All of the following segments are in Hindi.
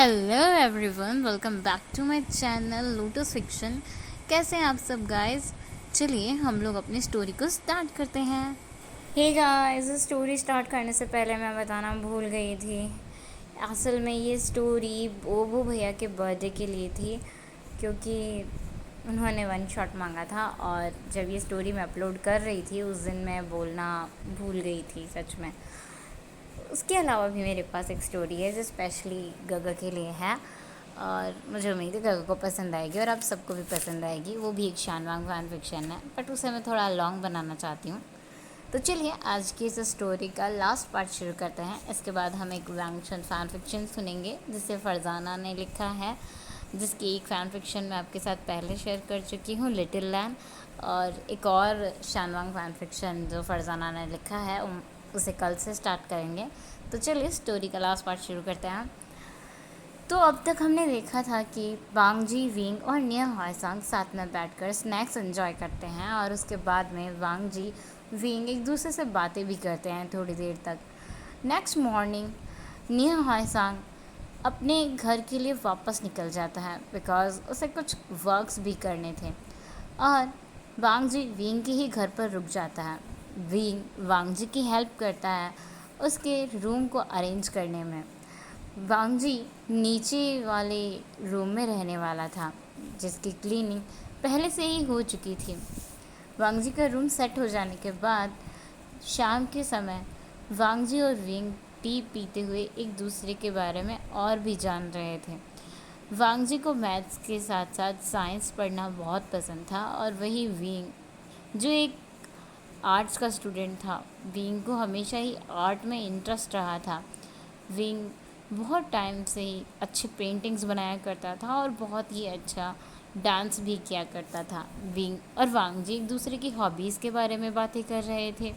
Hello everyone, welcome back to my channel Lotus Fiction. कैसे हैं आप सब गाइस? चलिए हम लोग अपनी स्टोरी को स्टार्ट करते हैं। हे गाइस, स्टोरी स्टार्ट करने से पहले मैं बताना भूल गई थी। असल में ये स्टोरी बोबो भैया के बर्थडे के लिए थी, क्योंकि उन्होंने वन शॉट मांगा था। और जब ये स्टोरी मैं अपलोड कर रही थी उस दिन मैं बोलना भूल गई थी सच में। उसके अलावा भी मेरे पास एक स्टोरी है जो स्पेशली गगा के लिए है, और मुझे उम्मीद है गगा को पसंद आएगी और आप सबको भी पसंद आएगी। वो भी एक शानवांग फैन फिक्शन है, बट उसे मैं थोड़ा लॉन्ग बनाना चाहती हूँ। तो चलिए आज की इस स्टोरी का लास्ट पार्ट शुरू करते हैं। इसके बाद हम एक वैंगशन फ़ैन फिक्शन सुनेंगे जिसे फरजाना ने लिखा है, जिसकी एक फ़ैन फिक्शन मैं आपके साथ पहले शेयर कर चुकी हूँ, लिटिल लैंड। और एक और शानवांग फ़ैन फिक्शन जो फरजाना ने लिखा है उसे कल से स्टार्ट करेंगे। तो चलिए स्टोरी का लास्ट पार्ट शुरू करते हैं। तो अब तक हमने देखा था कि वांगजी, विंग और निया हाईसांग साथ में बैठकर स्नैक्स एंजॉय करते हैं, और उसके बाद में वांगजी, विंग एक दूसरे से बातें भी करते हैं थोड़ी देर तक। नेक्स्ट मॉर्निंग निया हाईसांग अपने घर के लिए वापस निकल जाता है बिकॉज़ उसे कुछ वर्क्स भी करने थे, और वांगजी विंग के ही घर पर रुक जाता है। विंग वांगजी की हेल्प करता है उसके रूम को अरेंज करने में। वांगजी नीचे वाले रूम में रहने वाला था, जिसकी क्लीनिंग पहले से ही हो चुकी थी। वांगजी का रूम सेट हो जाने के बाद शाम के समय वांगजी और विंग टी पीते हुए एक दूसरे के बारे में और भी जान रहे थे। वांगजी को मैथ्स के साथ साथ साइंस पढ़ना बहुत पसंद था, और वही विंग जो एक आर्ट्स का स्टूडेंट था, विंग को हमेशा ही आर्ट में इंटरेस्ट रहा था। विंग बहुत टाइम से ही अच्छे पेंटिंग्स बनाया करता था और बहुत ही अच्छा डांस भी किया करता था। विंग और वांगजी एक दूसरे की हॉबीज़ के बारे में बातें कर रहे थे,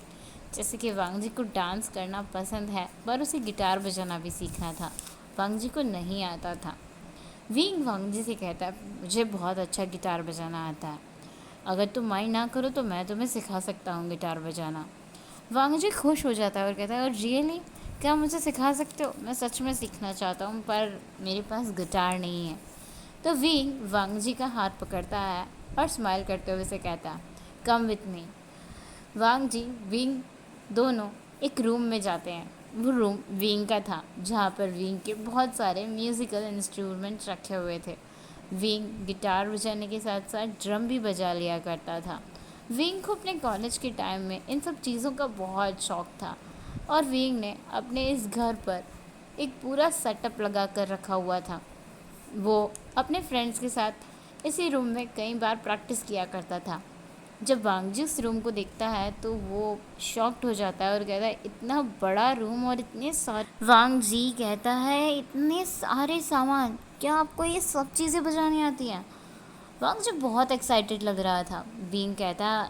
जैसे कि वांगजी को डांस करना पसंद है पर उसे गिटार बजाना भी सीखना था। वांगजी को नहीं आता था। विंग वांगजी से कहता है, मुझे बहुत अच्छा गिटार बजाना आता है, अगर तुम माइंड ना करो तो मैं तुम्हें सिखा सकता हूँ गिटार बजाना। वांगजी खुश हो जाता है और कहता है, और रियली, क्या मुझे सिखा सकते हो? मैं सच में सीखना चाहता हूँ पर मेरे पास गिटार नहीं है। तो विंग वांगजी का हाथ पकड़ता है और स्माइल करते हुए से कहता है, कम विथ मी। वांगजी विंग दोनों एक रूम में जाते हैं। वो रूम विंग का था, जहाँ पर विंग के बहुत सारे म्यूज़िकल इंस्ट्रूमेंट्स रखे हुए थे। विंग गिटार बजाने के साथ साथ ड्रम भी बजा लिया करता था। विंग को अपने कॉलेज के टाइम में इन सब चीज़ों का बहुत शौक था, और विंग ने अपने इस घर पर एक पूरा सेटअप लगा कर रखा हुआ था। वो अपने फ्रेंड्स के साथ इसी रूम में कई बार प्रैक्टिस किया करता था। जब वांगजी उस रूम को देखता है तो वो शॉक्ड हो जाता है और कहता है, इतना बड़ा रूम और इतने सारे। वांगजी कहता है, इतने सारे सामान, क्या आपको ये सब चीज़ें बजानी आती हैं? वांगजी बहुत एक्साइटेड लग रहा था। बींग कहता है,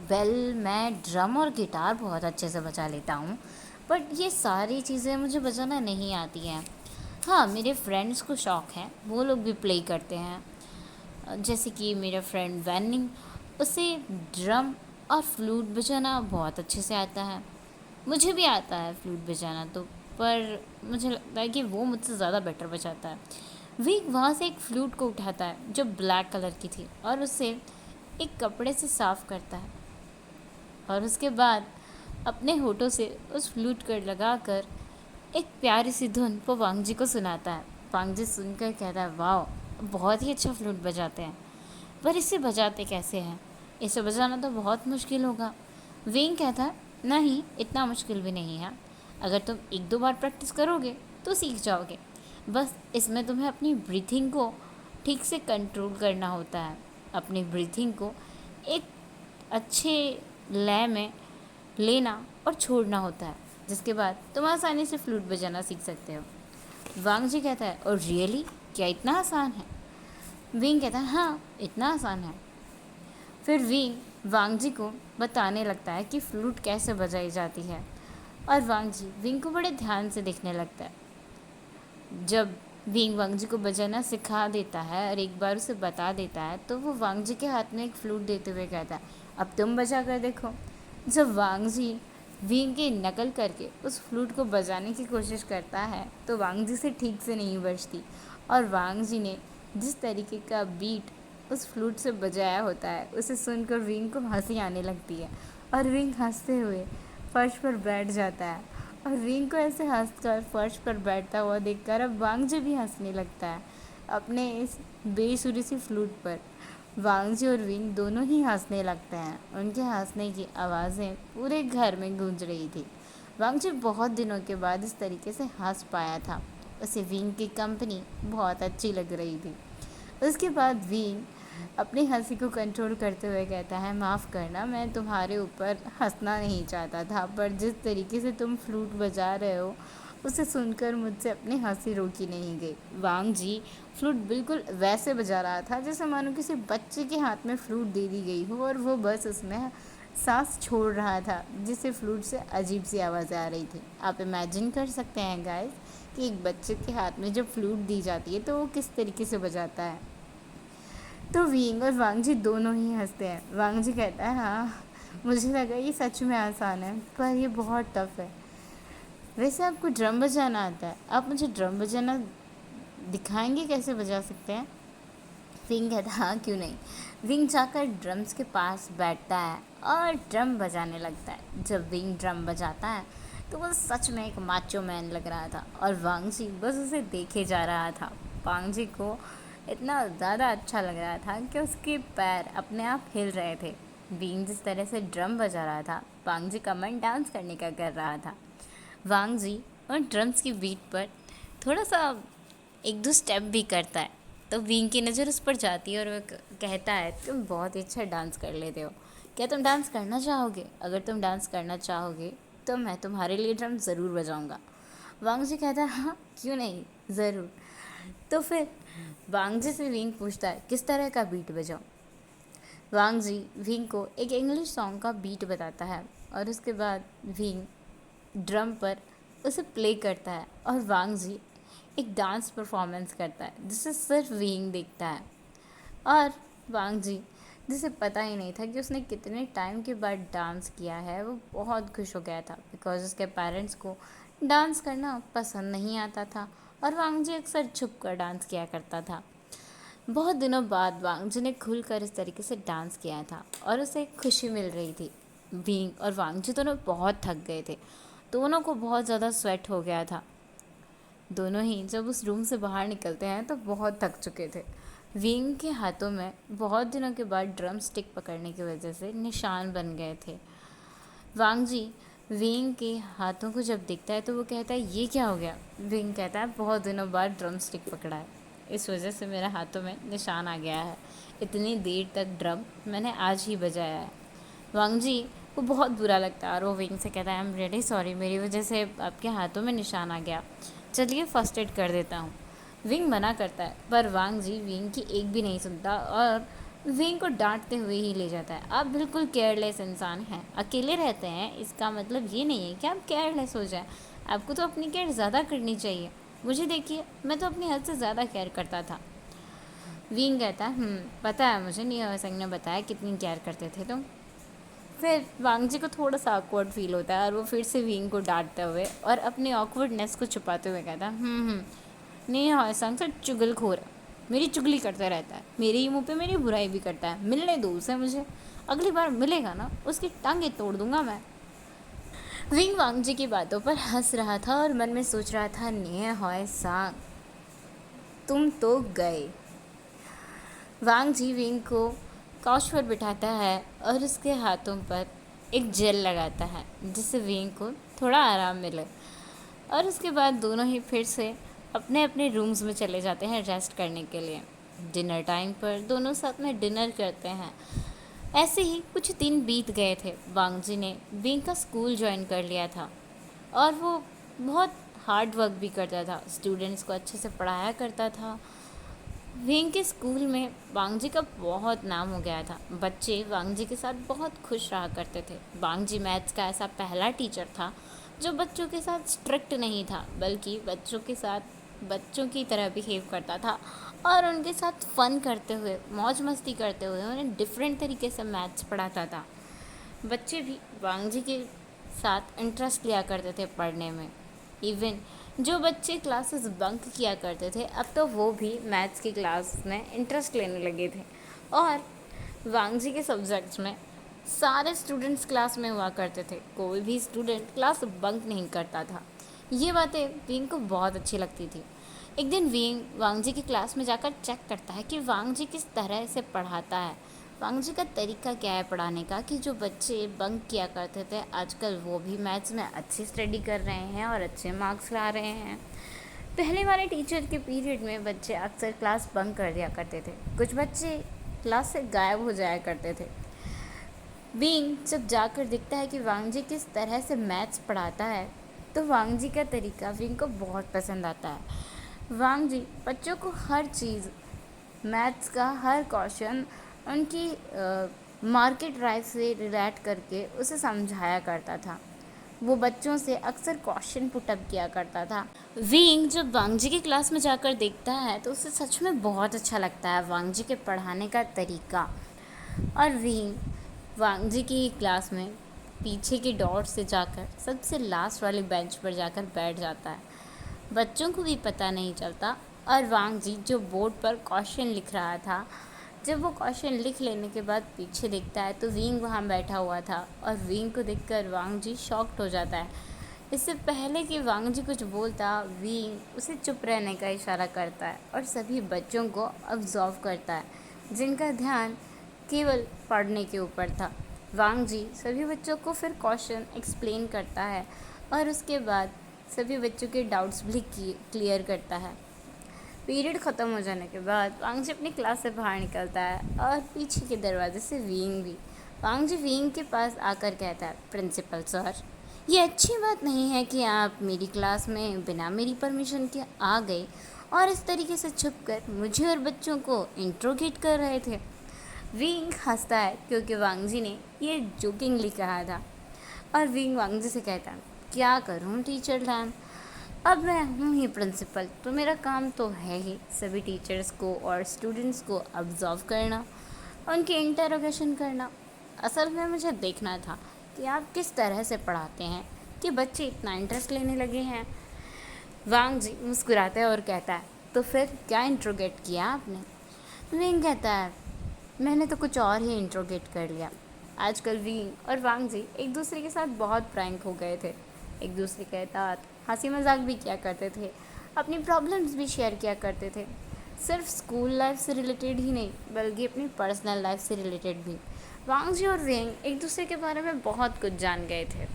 वेल, मैं ड्रम और गिटार बहुत अच्छे से बजा लेता हूँ, बट ये सारी चीज़ें मुझे बजाना नहीं आती हैं। हाँ, मेरे फ्रेंड्स को शौक़ है, वो लोग भी प्ले करते हैं। जैसे कि मेरा फ्रेंड वैनिंग, उसे ड्रम और फ्लूट बजाना बहुत अच्छे से आता है। मुझे भी आता है फ्लूट बजाना तो, पर मुझे लगता है कि वो मुझसे ज़्यादा बेटर बजाता है। विग वहाँ से एक फ्लूट को उठाता है जो ब्लैक कलर की थी, और उसे एक कपड़े से साफ़ करता है, और उसके बाद अपने होठों से उस फ्लूट को लगाकर एक प्यारी सी धुन वो वांगजी को सुनाता है। वांगजी सुनकर कहता है, वाह, बहुत ही अच्छा फ्लूट बजाते हैं, पर इसे बजाते कैसे हैं? इसे बजाना तो बहुत मुश्किल होगा। विंग कहता है, नहीं, इतना मुश्किल भी नहीं है, अगर तुम एक दो बार प्रैक्टिस करोगे तो सीख जाओगे। बस इसमें तुम्हें अपनी ब्रीथिंग को ठीक से कंट्रोल करना होता है, अपनी ब्रीथिंग को एक अच्छे लय में लेना और छोड़ना होता है, जिसके बाद तुम आसानी से फ्लूट बजाना सीख सकते हो। वांगजी कहता है, और रियली, क्या इतना आसान है? विंग कहता है, हाँ, इतना आसान है। फिर विंग वांगजी को बताने लगता है कि फ्लूट कैसे बजाई जाती है, और वांगजी विंग को बड़े ध्यान से देखने लगता है। जब विंग वांगजी को बजाना सिखा देता है और एक बार उसे बता देता है, तो वो वांगजी के हाथ में एक फ्लूट देते हुए कहता है, अब तुम बजा कर देखो। जब वांगजी विंग की नकल करके उस फ्लूट को बजाने की कोशिश करता है तो वांग जी से ठीक से नहीं बजती, और वांग जी ने जिस तरीके का बीट उस फ्लूट से बजाया होता है उसे सुनकर विंग को हंसी आने लगती है, और विंग हंसते हुए फर्श पर बैठ जाता है। और विंग को ऐसे हंसकर फर्श पर बैठता हुआ देखकर अब वांग जी भी हंसने लगता है अपने इस बेसुरी सी फ्लूट पर। वांग जी और विंग दोनों ही हंसने लगते हैं। उनके हंसने की आवाज़ें पूरे घर में गूंज रही थी। वांग जी बहुत दिनों के बाद इस तरीके से हंस पाया था। उसे विंग की कंपनी बहुत अच्छी लग रही थी। उसके बाद विंग अपनी हंसी को कंट्रोल करते हुए कहता है, माफ़ करना, मैं तुम्हारे ऊपर हंसना नहीं चाहता था, पर जिस तरीके से तुम फ्लूट बजा रहे हो उसे सुनकर मुझसे अपनी हंसी रोकी नहीं गई। वांग जी फ्लूट बिल्कुल वैसे बजा रहा था जैसे मानो किसी बच्चे के हाथ में फ्लूट दे दी गई हो और वो बस उसमें सांस छोड़ रहा था, जिससे फ्लूट से अजीब सी आवाज़ें आ रही थी। आप इमेजिन कर सकते हैं गाइस कि एक बच्चे के हाथ में जब फ्लूट दी जाती है तो वो किस तरीके से बजाता है। तो विंग और वांग जी दोनों ही हंसते हैं। वांग जी कहता है, हाँ मुझे लगा ये सच में आसान है, पर ये बहुत टफ है। वैसे आपको ड्रम बजाना आता है, आप मुझे ड्रम बजाना दिखाएंगे कैसे बजा सकते हैं? विंग कहता है, हाँ क्यों नहीं। विंग जाकर ड्रम्स के पास बैठता है और ड्रम बजाने लगता है। जब विंग ड्रम बजाता है तो वो सच में एक माचो मैन लग रहा था, और वांग जी बस उसे देखे जा रहा था। वांग जी को इतना ज़्यादा अच्छा लग रहा था कि उसके पैर अपने आप हिल रहे थे। विंग जिस तरह से ड्रम बजा रहा था, वांग जी का मन डांस करने का कर रहा था। वांग जी और ड्रम्स की बीट पर थोड़ा सा एक दो स्टेप भी करता है, तो विंग की नज़र उस पर जाती है और वह कहता है, तुम बहुत ही अच्छा डांस कर लेते हो, क्या तुम डांस करना चाहोगे? अगर तुम डांस करना चाहोगे तो मैं तुम्हारे लिए ड्रम ज़रूर बजाऊंगा। वांग जी कहता है, हाँ क्यों नहीं, ज़रूर। तो फिर वांग जी से विंग पूछता है, किस तरह का बीट बजाऊं? वांग जी विंग को एक इंग्लिश सॉन्ग का बीट बताता है, और उसके बाद विंग ड्रम पर उसे प्ले करता है और वांग जी एक डांस परफॉर्मेंस करता है जिसे सिर्फ विंग देखता है। और वांग जी, जिसे पता ही नहीं था कि उसने कितने टाइम के बाद डांस किया है, वो बहुत खुश हो गया था बिकॉज उसके पेरेंट्स को डांस करना पसंद नहीं आता था और वांग जी अक्सर छुप कर डांस किया करता था। बहुत दिनों बाद वांग जी ने खुलकर इस तरीके से डांस किया था और उसे खुशी मिल रही थी। विंग और वांग जी दोनों बहुत थक गए थे, दोनों को बहुत ज़्यादा स्वेट हो गया था। दोनों ही जब उस रूम से बाहर निकलते हैं तो बहुत थक चुके थे। विंग के हाथों में बहुत दिनों के बाद ड्रम स्टिक पकड़ने की वजह से निशान बन गए थे। वांग जी विंग के हाथों को जब देखता है तो वो कहता है, ये क्या हो गया? विंग कहता है, बहुत दिनों बाद ड्रम स्टिक पकड़ा है, इस वजह से मेरे हाथों में निशान आ गया है। इतनी देर तक ड्रम मैंने आज ही बजाया है। वांग जी को बहुत बुरा लगता है और वो विंग से कहता है, आई एम रियली सॉरी, मेरी वजह से आपके हाथों में निशान आ गया, चलिए फर्स्ट एड कर देता हूँ। विंग मना करता है पर वांग जी विंग की एक भी नहीं सुनता और विंग को डांटते हुए ही ले जाता है। आप बिल्कुल केयरलेस इंसान हैं, अकेले रहते हैं, इसका मतलब ये नहीं है कि आप केयरलेस हो जाए, आपको तो अपनी केयर ज़्यादा करनी चाहिए। मुझे देखिए, मैं तो अपनी हद से ज़्यादा केयर करता था। विंग कहता है, पता है मुझे, नहीं संग ने बताया कितनी केयर करते थे तुम। फिर वांग जी को थोड़ा सा ऑकवर्ड फील होता है और वो फिर से विंग को डांटते हुए और अपनी ऑकवर्डनेस को छुपाते हुए कहता है, नहीं हाँ संग से चुगलखोर है, मेरी चुगली करता रहता है, मेरे ही मुंह पे मेरी बुराई भी करता है, मिलने दो उसे मुझे, अगली बार मिलेगा ना उसकी टांगें तोड़ दूंगा मैं। विंग वांग जी की बातों पर हंस रहा था और मन में सोच रहा था, नेह हॉय सांग, तुम तो गए। वांग जी विंग को काउच पर बिठाता है और उसके हाथों पर एक जेल लगाता है जिससे विंग को थोड़ा आराम मिले, और उसके बाद दोनों ही फिर से अपने अपने रूम्स में चले जाते हैं रेस्ट करने के लिए। डिनर टाइम पर दोनों साथ में डिनर करते हैं। ऐसे ही कुछ दिन बीत गए थे। वांग जी ने विंग का स्कूल ज्वाइन कर लिया था और वो बहुत हार्ड वर्क भी करता था, स्टूडेंट्स को अच्छे से पढ़ाया करता था। विंग के स्कूल में वांग जी का बहुत नाम हो गया था, बच्चे वांग जी के साथ बहुत खुश रहा करते थे। वांग जी मैथ्स का ऐसा पहला टीचर था जो बच्चों के साथ स्ट्रिक्ट नहीं था, बल्कि बच्चों के साथ बच्चों की तरह बिहेव करता था और उनके साथ फ़न करते हुए, मौज मस्ती करते हुए उन्हें डिफरेंट तरीके से मैथ्स पढ़ाता था। बच्चे भी वांग जी के साथ इंटरेस्ट लिया करते थे पढ़ने में। इवन जो बच्चे क्लासेस बंक किया करते थे, अब तो वो भी मैथ्स की क्लास में इंटरेस्ट लेने लगे थे। और वांगजी के सब्जेक्ट्स में सारे स्टूडेंट्स क्लास में हुआ करते थे, कोई भी स्टूडेंट क्लास बंक नहीं करता था। ये बातें विंग को बहुत अच्छी लगती थी। एक दिन विंग वांगजी की क्लास में जाकर चेक करता है कि वांगजी किस तरह से पढ़ाता है, वांगजी का तरीका क्या है पढ़ाने का, कि जो बच्चे बंक किया करते थे आजकल वो भी मैथ्स में अच्छी स्टडी कर रहे हैं और अच्छे मार्क्स ला रहे हैं। पहले वाले टीचर के पीरियड में बच्चे अक्सर क्लास बंक कर दिया करते थे, कुछ बच्चे क्लास से गायब हो जाया करते थे। विंग जब जाकर दिखता है कि वांगजी किस तरह से मैथ्स पढ़ाता है, तो वांगजी का तरीका विंग को बहुत पसंद आता है। वांगजी बच्चों को हर चीज़, मैथ्स का हर क्वेश्चन उनकी मार्केट लाइफ से रिलेट करके उसे समझाया करता था। वो बच्चों से अक्सर क्वेश्चन पुटअप किया करता था। विंग जब वांगजी की क्लास में जाकर देखता है तो उसे सच में बहुत अच्छा लगता है वांगजी के पढ़ाने का तरीका। और विंग वांगजी की क्लास में पीछे के डॉट से जाकर सबसे लास्ट वाले बेंच पर जाकर बैठ जाता है। बच्चों को भी पता नहीं चलता। और वांगजी जो बोर्ड पर क्वेश्चन लिख रहा था, जब वो क्वेश्चन लिख लेने के बाद पीछे देखता है तो विंग वहाँ बैठा हुआ था, और विंग को देखकर वांगजी शॉक्ड हो जाता है। इससे पहले कि वांगजी कुछ बोलता, विंग उसे चुप रहने का इशारा करता है और सभी बच्चों को ऑब्जर्व करता है, जिनका ध्यान केवल पढ़ने के ऊपर था। वांगजी सभी बच्चों को फिर क्वेश्चन एक्सप्लेन करता है और उसके बाद सभी बच्चों के डाउट्स भी क्लियर करता है। पीरियड ख़त्म हो जाने के बाद वांगजी अपनी क्लास से बाहर निकलता है और पीछे के दरवाजे से विंग भी। वांगजी विंग के पास आकर कहता है, प्रिंसिपल सर, ये अच्छी बात नहीं है कि आप मेरी क्लास में बिना मेरी परमिशन के आ गए और इस तरीके से छुपकर मुझे और बच्चों को इंट्रोगेट कर रहे थे। विंग हंसता है क्योंकि वांगजी ने ये जोकिंगली कहा था। और विंग वांगजी से कहता है, क्या करूं टीचर लैन, अब मैं हूँ ही प्रिंसिपल, तो मेरा काम तो है ही सभी टीचर्स को और स्टूडेंट्स को ऑब्जर्व करना, उनकी इंटरोगेशन करना। असल में मुझे देखना था कि आप किस तरह से पढ़ाते हैं कि बच्चे इतना इंटरेस्ट लेने लगे हैं। वांगजी मुस्कुराता है और कहता है, तो फिर क्या इंट्रोगेट किया आपने? विंग कहता है, मैंने तो कुछ और ही इंट्रोगेट कर लिया। आजकल विंग और वांगजी एक दूसरे के साथ बहुत प्रैंक हो गए थे, एक दूसरे के साथ हंसी मजाक भी किया करते थे, अपनी प्रॉब्लम्स भी शेयर किया करते थे, सिर्फ स्कूल लाइफ से रिलेटेड ही नहीं बल्कि अपनी पर्सनल लाइफ से रिलेटेड भी। वांगजी और विंग एक दूसरे के बारे में बहुत कुछ जान गए थे।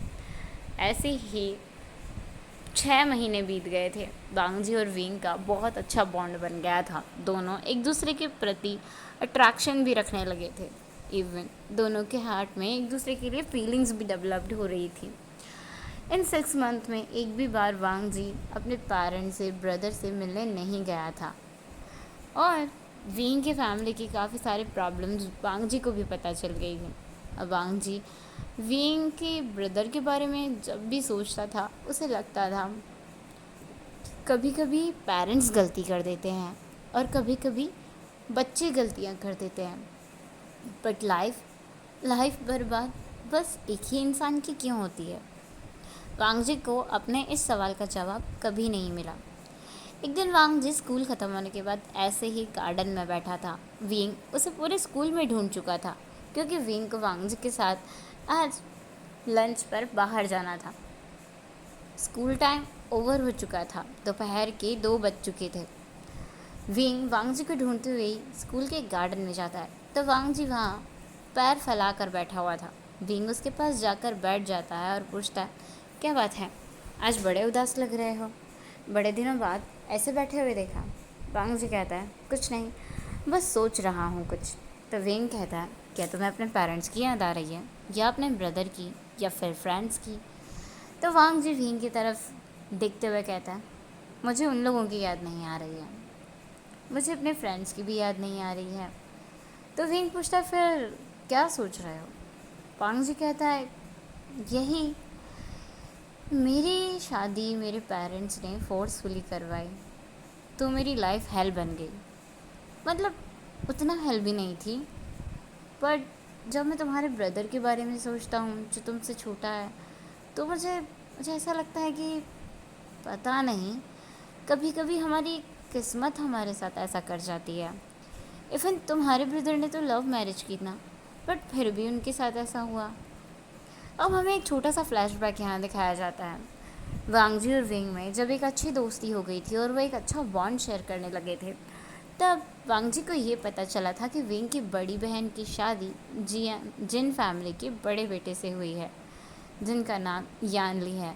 ऐसे ही 6 महीने बीत गए थे। वांगजी और विंग का बहुत अच्छा बॉन्ड बन गया था। दोनों एक दूसरे के प्रति अट्रैक्शन भी रखने लगे थे। इवन दोनों के हार्ट में एक दूसरे के लिए फीलिंग्स भी डेवलप्ड हो रही थी। इन 6 मंथ में एक भी बार वांगजी अपने पेरेंट्स से, ब्रदर से मिलने नहीं गया था। और विंग के फैमिली की काफ़ी सारी प्रॉब्लम्स वांगजी को भी पता चल गई थी। अब वांगजी विंग के ब्रदर के बारे में जब भी सोचता था उसे लगता था कभी कभी पेरेंट्स गलती कर देते हैं और कभी कभी बच्चे गलतियां कर देते हैं, बट लाइफ बर्बाद बस एक ही इंसान की क्यों होती है? वांगजी को अपने इस सवाल का जवाब कभी नहीं मिला। एक दिन वांगजी स्कूल ख़त्म होने के बाद ऐसे ही गार्डन में बैठा था। विंग उसे पूरे स्कूल में ढूंढ चुका था क्योंकि विंग को वांगजी के साथ आज लंच पर बाहर जाना था। स्कूल टाइम ओवर हो चुका था, दोपहर के 2 बज चुके थे। विंग वांगजी को ढूंढते हुए स्कूल के गार्डन में जाता है तो वांगजी वहाँ पैर फैला कर बैठा हुआ था। विंग उसके पास जाकर बैठ जाता है और पूछता है, क्या बात है, आज बड़े उदास लग रहे हो, बड़े दिनों बाद ऐसे बैठे हुए देखा। वांगजी कहता है, कुछ नहीं, बस सोच रहा हूँ कुछ। तो विंग कहता है, क्या तुम्हें अपने पेरेंट्स की याद आ रही है या अपने ब्रदर की या फिर फ्रेंड्स की? तो वांगजी विंग की तरफ देखते हुए कहता है, मुझे उन लोगों की याद नहीं आ रही है, मुझे अपने फ्रेंड्स की भी याद नहीं आ रही है। तो विंग पूछता है, फिर क्या सोच रहे हो? वांगजी कहता है, यही, मेरी शादी मेरे पेरेंट्स ने फोर्सफुली करवाई तो मेरी लाइफ हेल बन गई। मतलब उतना हेल भी नहीं थी, बट जब मैं तुम्हारे ब्रदर के बारे में सोचता हूँ जो तुमसे छोटा है, तो मुझे मुझे ऐसा लगता है कि पता नहीं, कभी कभी हमारी किस्मत हमारे साथ ऐसा कर जाती है। इवन तुम्हारे ब्रदर ने तो लव मैरिज की ना, बट फिर भी उनके साथ ऐसा हुआ। अब हमें एक छोटा सा फ्लैशबैक यहाँ दिखाया जाता है। वांगजी और विंग में जब एक अच्छी दोस्ती हो गई थी और वो एक अच्छा बॉन्ड शेयर करने लगे थे, तब वांगजी को ये पता चला था कि विंग की बड़ी बहन की शादी जिन फैमिली के बड़े बेटे से हुई है, जिनका नाम यानली है।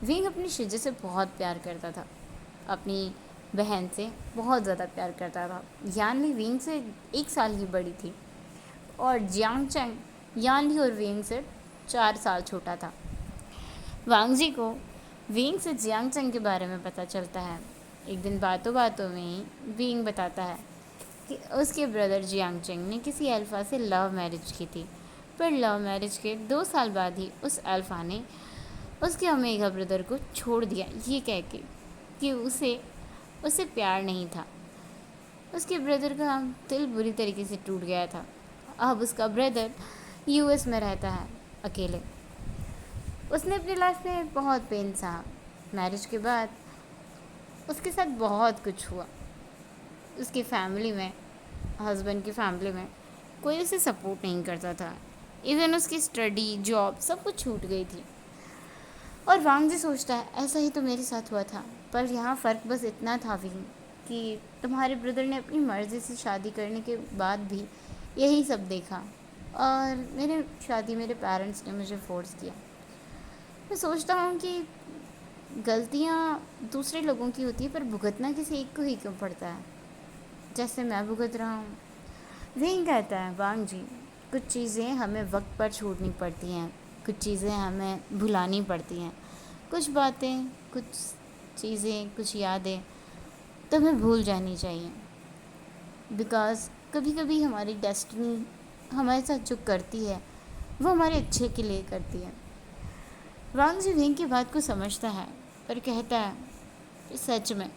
विंग अपनी शिजे से बहुत प्यार करता था, अपनी बहन से बहुत ज़्यादा प्यार करता था। यानली विंग से 1 साल ही बड़ी थी और जियांग चंग यानली और विंग से 4 साल छोटा था। वांगजी को विंग से जियांग चंग के बारे में पता चलता है। एक दिन बातों बातों में ही विंग बताता है कि उसके ब्रदर जियांग चंग ने किसी अल्फ़ा से लव मैरिज की थी, पर लव मैरिज के 2 साल बाद ही उस अल्फ़ा ने उसके ओमेगा ब्रदर को छोड़ दिया, ये कह के कि उसे प्यार नहीं था। उसके ब्रदर का दिल बुरी तरीके से टूट गया था। अब उसका ब्रदर यूएस में रहता है अकेले। उसने अपनी लाइफ में बहुत पेन सहा। मैरिज के बाद उसके साथ बहुत कुछ हुआ। उसकी फैमिली में, हस्बैंड की फैमिली में कोई उसे सपोर्ट नहीं करता था। इवन उसकी स्टडी, जॉब सब कुछ छूट गई थी। और वांगजी सोचता है ऐसा ही तो मेरे साथ हुआ था, पर यहाँ फ़र्क बस इतना था भी कि तुम्हारे ब्रदर ने अपनी मर्ज़ी से शादी करने के बाद भी यही सब देखा, और मेरे पेरेंट्स ने मुझे फोर्स किया। मैं सोचता हूँ कि गलतियाँ दूसरे लोगों की होती है, पर भुगतना किसी एक को ही क्यों पड़ता है, जैसे मैं भुगत रहा हूँ। वही कहता है वांगजी, कुछ चीज़ें हमें वक्त पर छोड़नी पड़ती हैं, कुछ चीज़ें हमें भुलानी पड़ती हैं, कुछ बातें, कुछ चीज़ें, कुछ यादें तो हमें भूल जानी चाहिए। बिकॉज़ कभी कभी हमारी डेस्टिनी हमारे साथ जो करती है वो हमारे अच्छे के लिए करती है। वांगजी विंग की बात को समझता है, पर कहता है कि सच में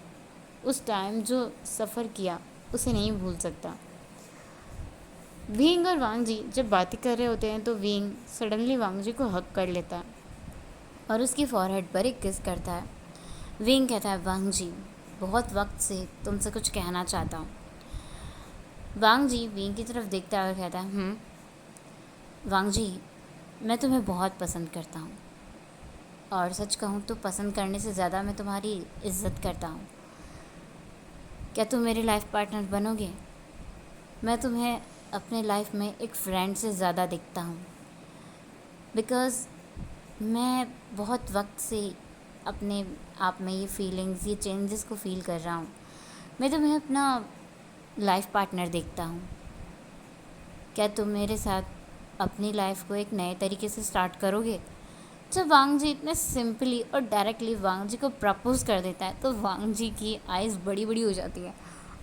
उस टाइम जो सफ़र किया उसे नहीं भूल सकता। विंग और वांगजी जब बातें कर रहे होते हैं तो विंग सडनली वांगजी को हक कर लेता है और उसकी फॉरहेड पर एक किस करता है। विंग कहता है वांगजी, बहुत वक्त से तुमसे कुछ कहना चाहता हूँ। वांगजी विंग की तरफ देखता है और कहता है वांगजी, मैं तुम्हें बहुत पसंद करता हूँ, और सच कहूँ तो पसंद करने से ज़्यादा मैं तुम्हारी इज्जत करता हूँ। क्या तुम मेरी लाइफ पार्टनर बनोगे? मैं तुम्हें अपने लाइफ में एक फ्रेंड से ज़्यादा दिखता हूँ, बिकॉज़ मैं बहुत वक्त से अपने आप में ये फीलिंग्स, ये चेंजेस को फ़ील कर रहा हूँ। मैं तुम्हें अपना लाइफ पार्टनर देखता हूँ। क्या तुम मेरे साथ अपनी लाइफ को एक नए तरीके से स्टार्ट करोगे? जब वांगजी इतने सिंपली और डायरेक्टली वांगजी को प्रपोज कर देता है तो वांगजी की आइज़ बड़ी बड़ी हो जाती है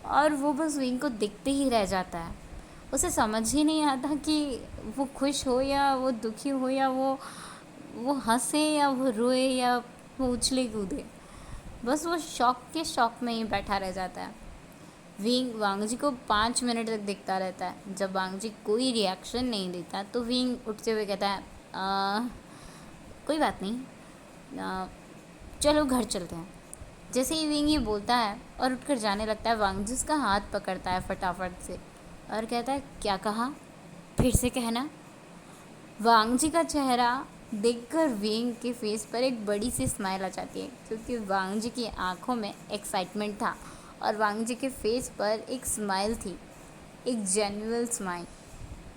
और वो बस विंग को दिखते ही रह जाता है। उसे समझ ही नहीं आता कि वो खुश हो या वो दुखी हो, या वो हंसे या वो रोए या वो उछले कूदे। बस वो शॉक में ही बैठा रह जाता है। विंग वांगजी को 5 मिनट तक देखता रहता है। जब वांगजी कोई रिएक्शन नहीं देता तो विंग उठते हुए कहता है कोई बात नहीं, चलो घर चलते हैं। जैसे ही विंग ये बोलता है और उठकर जाने लगता है, वांगजी उसका हाथ पकड़ता है फटाफट से और कहता है क्या कहा, फिर से कहना। वांगजी का चेहरा देखकर विंग के फेस पर एक बड़ी सी स्माइल आ जाती है, क्योंकि वांगजी की आंखों में एक्साइटमेंट था और वांगजी के फेस पर एक स्माइल थी, एक जेन्युइन स्माइल,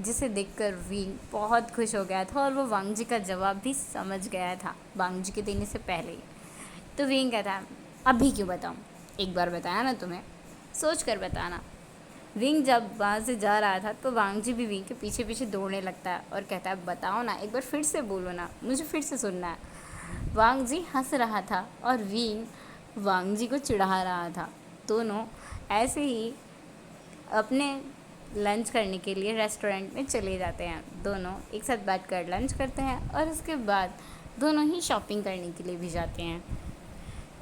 जिसे देखकर विंग बहुत खुश हो गया था और वो वांगजी का जवाब भी समझ गया था वांगजी के देने से पहले ही। तो विंग कहता है अभी क्यों बताऊँ, एक बार बताया ना तुम्हें, सोच कर बताना। विंग जब वहाँ से जा रहा था तो वांगजी भी विंग के पीछे पीछे दौड़ने लगता है और कहता है बताओ ना, एक बार फिर से बोलो ना, मुझे फिर से सुनना है। वांगजी हंस रहा था और विंग वांगजी को चिढ़ा रहा था। दोनों ऐसे ही अपने लंच करने के लिए रेस्टोरेंट में चले जाते हैं। दोनों एक साथ बैठकर लंच करते हैं और उसके बाद दोनों ही शॉपिंग करने के लिए भी जाते हैं।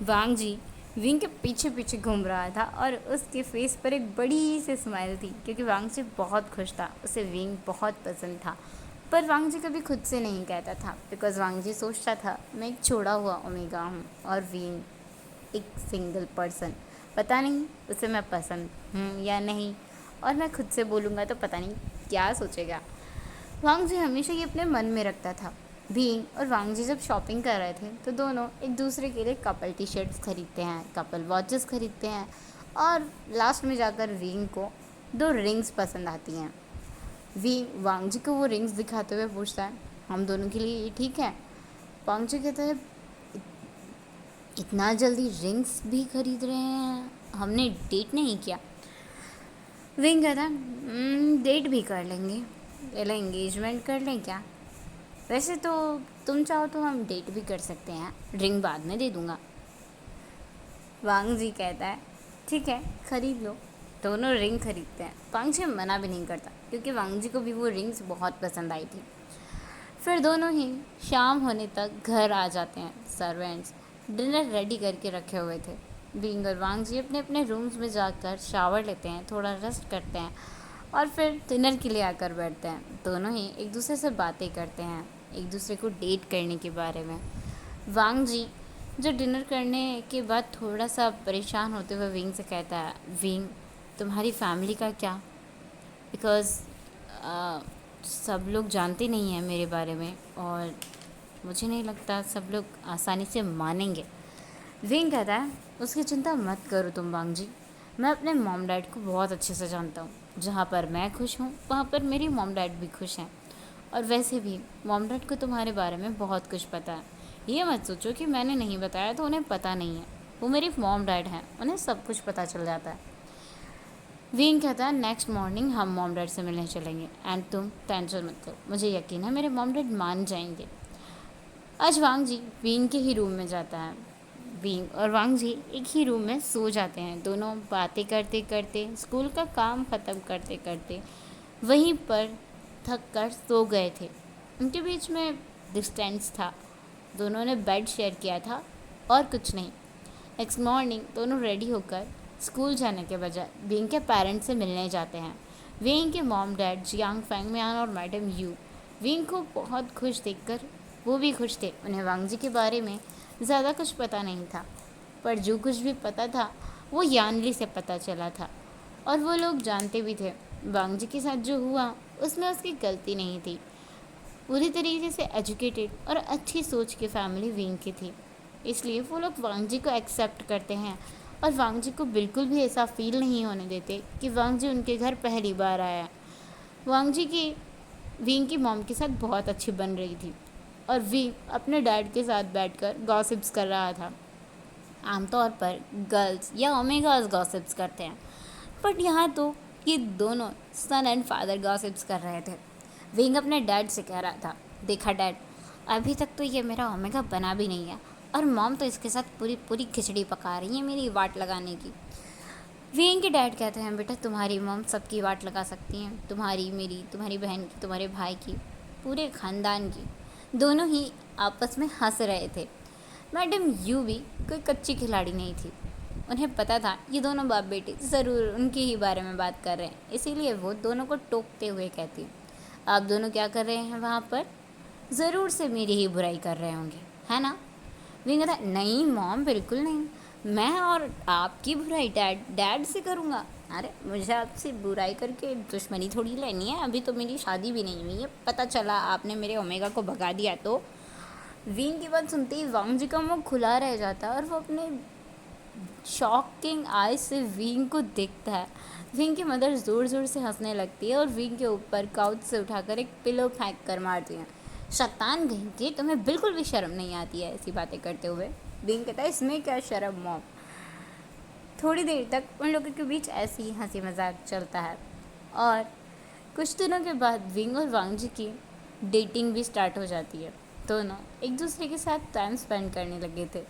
वांगजी विंग के पीछे पीछे घूम रहा था और उसके फेस पर एक बड़ी सी स्माइल थी, क्योंकि वांगजी बहुत खुश था, उसे विंग बहुत पसंद था। पर वांग जी कभी खुद से नहीं कहता था, बिकॉज वांग जी सोचता था मैं एक छोड़ा हुआ ओमेगा हूँ और वीन एक सिंगल पर्सन। पता नहीं उसे मैं पसंद हूँ या नहीं, और मैं खुद से बोलूँगा तो पता नहीं क्या सोचेगा। वांग जी हमेशा ये अपने मन में रखता था। भीम और वांग जी जब शॉपिंग कर रहे थे तो दोनों एक दूसरे के लिए कपल टी शर्ट्स खरीदते हैं, कपल वॉचेस खरीदते हैं, और लास्ट में जाकर वींग को 2 रिंग्स पसंद आती हैं। वींग वांग जी को वो रिंग्स दिखाते हुए पूछता है, हम दोनों के लिए ये ठीक है? वांग जी कहता है, इतना जल्दी रिंग्स भी खरीद रहे हैं, हमने डेट नहीं किया। विंग कहता है, डेट भी कर लेंगे, पहले एंगेजमेंट कर लें क्या? वैसे तो तुम चाहो तो हम डेट भी कर सकते हैं, रिंग बाद में दे दूँगा। वांग जी कहता है, ठीक है खरीद लो। दोनों रिंग खरीदते हैं। वांग जी मना भी नहीं करता क्योंकि वांग जी को भी वो रिंग्स बहुत पसंद आई थी। फिर दोनों ही शाम होने तक घर आ जाते हैं। सर्वेंट्स डिनर रेडी करके रखे हुए थे। बींग और वांग जी अपने अपने रूम्स में जाकर शावर लेते हैं, थोड़ा रेस्ट करते हैं और फिर डिनर के लिए आकर बैठते हैं। दोनों ही एक दूसरे से बातें करते हैं, एक दूसरे को डेट करने के बारे में। वांग जी जो डिनर करने के बाद थोड़ा सा परेशान होते हुए विंग से कहता है, विंग तुम्हारी फैमिली का क्या? बिकॉज़ सब लोग जानते नहीं हैं मेरे बारे में और मुझे नहीं लगता सब लोग आसानी से मानेंगे। विंग कहता है, उसकी चिंता मत करो तुम वांग जी, मैं अपने मॉम डैड को बहुत अच्छे से जानता हूँ। जहाँ पर मैं खुश हूँ वहाँ पर मेरी मॉम डैड भी खुश हैं, और वैसे भी मॉम डैड को तुम्हारे बारे में बहुत कुछ पता है। ये मत सोचो कि मैंने नहीं बताया तो उन्हें पता नहीं है, वो मेरी मॉम डैड हैं, उन्हें सब कुछ पता चल जाता है। विंग कहता है, नेक्स्ट मॉर्निंग हम मॉम डैड से मिलने चलेंगे एंड तुम टेंशन मत लो, मुझे यकीन है मेरे मॉम डैड मान जाएंगे। आज वांग जी विंग के ही रूम में जाता है। विंग और वांग जी एक ही रूम में सो जाते हैं। दोनों बातें करते करते, स्कूल का काम ख़त्म करते करते वहीं पर थक कर सो गए थे। उनके बीच में डिस्टेंस था, दोनों ने बेड शेयर किया था और कुछ नहीं। नेक्स्ट मॉर्निंग दोनों रेडी होकर स्कूल जाने के बजाय विंग के पेरेंट्स से मिलने जाते हैं। विंग के मॉम डैड जियांग फैंगमियान और मैडम यू विंग को बहुत खुश देखकर वो भी खुश थे। उन्हें वांग जी के बारे में ज़्यादा कुछ पता नहीं था, पर जो कुछ भी पता था वो यानली से पता चला था, और वो लोग जानते भी थे वांग जी के साथ जो हुआ उसमें उसकी गलती नहीं थी। पूरी तरीके से एजुकेटेड और अच्छी सोच की फैमिली विंग की थी, इसलिए वो लोग वांग जी को एक्सेप्ट करते हैं और वांग जी को बिल्कुल भी ऐसा फील नहीं होने देते कि वांग जी उनके घर पहली बार आया। वांग जी की विंग की मॉम के साथ बहुत अच्छी बन रही थी और विंग अपने डैड के साथ बैठकर गॉसिप्स कर रहा था। आमतौर पर गर्ल्स या ओमेगास गॉसिप्स करते हैं, बट यहाँ तो ये दोनों सन एंड फादर गॉसिप्स कर रहे थे। विंग अपने डैड से कह रहा था, देखा डैड, अभी तक तो ये मेरा ओमेगा बना भी नहीं है और मॉम तो इसके साथ पूरी पूरी खिचड़ी पका रही है मेरी वाट लगाने की। विंग के डैड कहते हैं, बेटा तुम्हारी मॉम सबकी वाट लगा सकती हैं, तुम्हारी, मेरी, तुम्हारी बहन की, तुम्हारे भाई की, पूरे ख़ानदान की। दोनों ही आपस में हंस रहे थे। मैडम यू भी कोई कच्ची खिलाड़ी नहीं थी, उन्हें पता था ये दोनों बाप बेटे ज़रूर उनके ही बारे में बात कर रहे हैं, इसीलिए वो दोनों को टोकते हुए कहती, आप दोनों क्या कर रहे हैं वहाँ पर? ज़रूर से मेरी ही बुराई कर रहे होंगे, है ना? विंग कहता, नहीं मॉम बिल्कुल नहीं, मैं और आपकी बुराई डैड से करूँगा? अरे मुझे आपसे बुराई करके दुश्मनी थोड़ी लेनी है, अभी तो मेरी शादी भी नहीं हुई है, पता चला आपने मेरे ओमेगा को भगा दिया तो। विंग की बात सुनते ही वांग जी का मुँह खुला रह जाता है और वो अपने शॉकिंग आइज से विंग को देखता है। विंग की मदर ज़ोर ज़ोर से हंसने लगती है और विंग के ऊपर काउच से उठाकर एक पिलो फेंक कर मारती हैं। शैतान कहीं की, तुम्हें बिल्कुल भी शर्म नहीं आती है ऐसी बातें करते हुए? विंग कहता है, इसमें क्या शर्म मॉम। थोड़ी देर तक उन लोगों के बीच ऐसी ही हंसी मजाक चलता है और कुछ दिनों के बाद विंग और वांग जी की डेटिंग भी स्टार्ट हो जाती है। दोनों एक दूसरे के साथ टाइम स्पेंड करने लगे थे।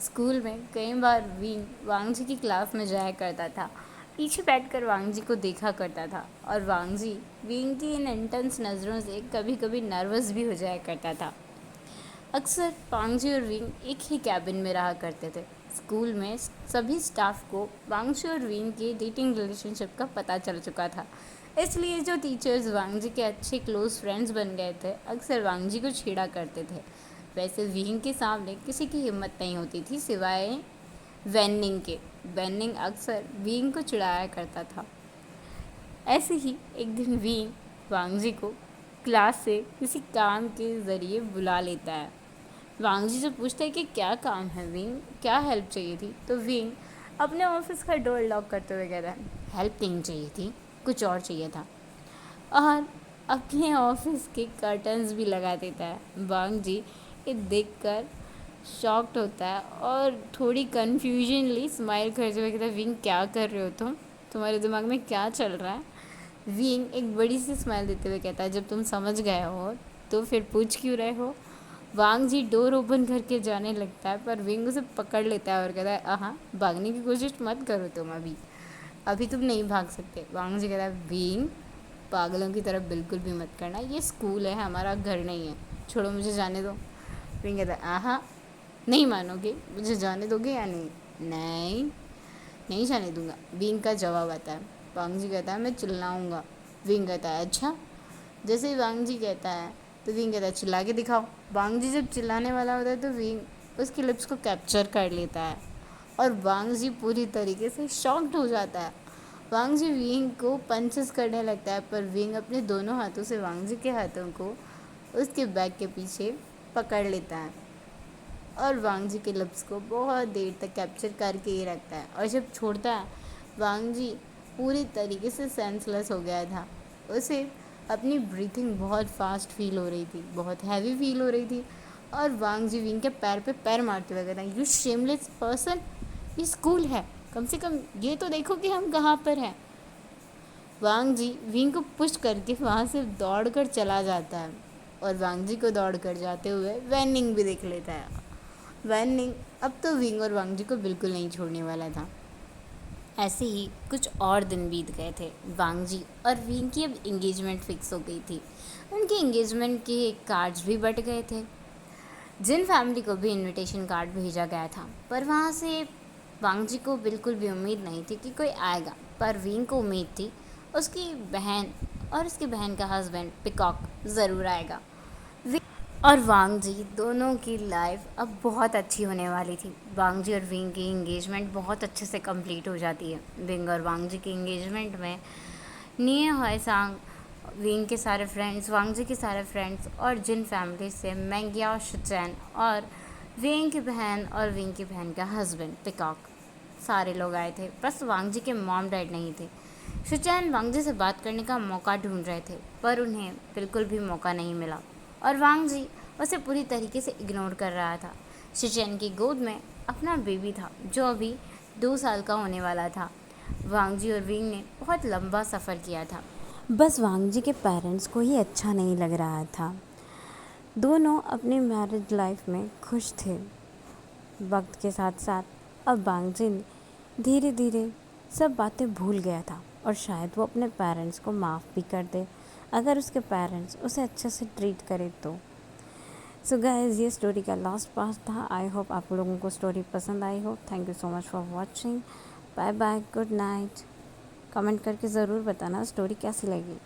स्कूल में कई बार विंग वांग जी की क्लास में जाया करता था, पीछे बैठकर वांग जी को देखा करता था और वांग जी विंग की इन इंटेंस नज़रों से कभी कभी नर्वस भी हो जाया करता था। अक्सर वांग जी और विंग एक ही कैबिन में रहा करते थे। स्कूल में सभी स्टाफ को वांग जी और विंग के डेटिंग रिलेशनशिप का पता चल चुका था, इसलिए जो टीचर्स वांग जी के अच्छे क्लोज फ्रेंड्स बन गए थे अक्सर वांग जी को छेड़ा करते थे। वैसे विंग के सामने किसी की हिम्मत नहीं होती थी सिवाय वैनिंग के। वैनिंग अक्सर विंग को चिढ़ाया करता था। ऐसे ही एक दिन विंग वांग जी को क्लास से किसी काम के ज़रिए बुला लेता है। वांग जी से पूछता है कि क्या काम है विंग, क्या हेल्प चाहिए थी, तो विंग अपने ऑफिस का डोर लॉक करते हुए कहता है हेल्प नहीं चाहिए थी, कुछ और चाहिए था, और अपने ऑफिस के कर्टन्स भी लगा देता है। वांग जी ये देखकर शॉक्ड होता है और थोड़ी कन्फ्यूजनली स्माइल करते हुए कहता है विंग क्या कर रहे हो तुम, तुम्हारे दिमाग में क्या चल रहा है। विंग एक बड़ी सी स्माइल देते हुए कहता है जब तुम समझ गए हो तो फिर पूछ क्यों रहे हो। वांग जी डोर ओपन करके जाने लगता है पर विंग उसे पकड़ लेता है और कहता है हाँ भागने की कोशिश मत करो तुम, अभी अभी तुम नहीं भाग सकते। वांग जी कहता है विंग पागलों की तरफ बिल्कुल भी मत करना, ये स्कूल है हमारा घर नहीं है, छोड़ो मुझे जाने दो। विंग कहता है हाँ नहीं मानोगे, मुझे जाने दोगे या नहीं। नहीं नहीं जाने दूंगा, विंग का जवाब आता है। वांग जी कहता है मैं चिल्लाऊंगा। विंग कहता है अच्छा। जैसे ही वांग जी कहता है तो विंग कहता है चिल्ला के दिखाओ। वांग जी जब चिल्लाने वाला होता है तो विंग उसकी लिप्स को कैप्चर कर लेता है और वांग जी पूरी तरीके से शॉक्ड हो जाता है। वांग जी विंग को पंचेस करने लगता है पर विंग अपने दोनों हाथों से वांग जी के हाथों को उसके बैग के पीछे पकड़ लेता है और वांग जी के लिप्स को बहुत देर तक कैप्चर करके ही रखता है। और जब छोड़ता है वांग जी पूरी तरीके से सेंसलेस हो गया था। उसे अपनी ब्रीथिंग बहुत फास्ट फील हो रही थी, बहुत हैवी फील हो रही थी और वांग जी विंग के पैर पे पैर मारते हुए कहता है यू शेमलेस पर्सन, ये स्कूल है, कम से कम ये तो देखो कि हम कहाँ पर हैं। वांग जी विंग को पुश करके वहाँ से दौड़ कर चला जाता है और वांग जी को दौड़ कर जाते हुए वैनिंग भी देख लेता है। वैनिंग अब तो विंग और वांग जी को बिल्कुल नहीं छोड़ने वाला था। ऐसे ही कुछ और दिन बीत गए थे। वांग जी और विंग की अब इंगेजमेंट फिक्स हो गई थी। उनके इंगेजमेंट के कार्ड्स भी बट गए थे। जिन फैमिली को भी इनविटेशन कार्ड भेजा गया था पर वहाँ से वांग जी को बिल्कुल भी उम्मीद नहीं थी कि कोई आएगा, पर विंग को उम्मीद थी उसकी बहन और उसकी बहन का हस्बैंड पिकॉक ज़रूर आएगा। और वांग जी दोनों की लाइफ अब बहुत अच्छी होने वाली थी। वांग जी और विंग की इंगेजमेंट बहुत अच्छे से कंप्लीट हो जाती है। विंग और वांग जी की इंगेजमेंट में निये होएसांग, विंग के सारे फ्रेंड्स, वांग जी के सारे फ्रेंड्स और जिन फैमिली से मैंगिया शिचैन और विंग की बहन और विंग की बहन का हस्बैंड पिकॉक, सारे लोग आए थे। बस वांग जी के मॉम डैड नहीं थे। शिचैन वांग जी से बात करने का मौका ढूंढ रहे थे पर उन्हें बिल्कुल भी मौका नहीं मिला और वांग जी उसे पूरी तरीके से इग्नोर कर रहा था। शिचैन की गोद में अपना बेबी था जो अभी 2 साल का होने वाला था। वांग जी और विंग ने बहुत लंबा सफ़र किया था। बस वांग जी के पेरेंट्स को ही अच्छा नहीं लग रहा था। दोनों अपनी मैरिज लाइफ में खुश थे। वक्त के साथ साथ अब वांग जी धीरे धीरे सब बातें भूल गया था और शायद वो अपने पेरेंट्स को माफ़ भी कर दे अगर उसके पेरेंट्स उसे अच्छे से ट्रीट करें तो। सो गाइस, ये स्टोरी का लास्ट पार्ट था। आई होप आप लोगों को स्टोरी पसंद आई हो। Thank you so much for watching. Bye bye, good night. Comment करके ज़रूर बताना स्टोरी कैसी लगी।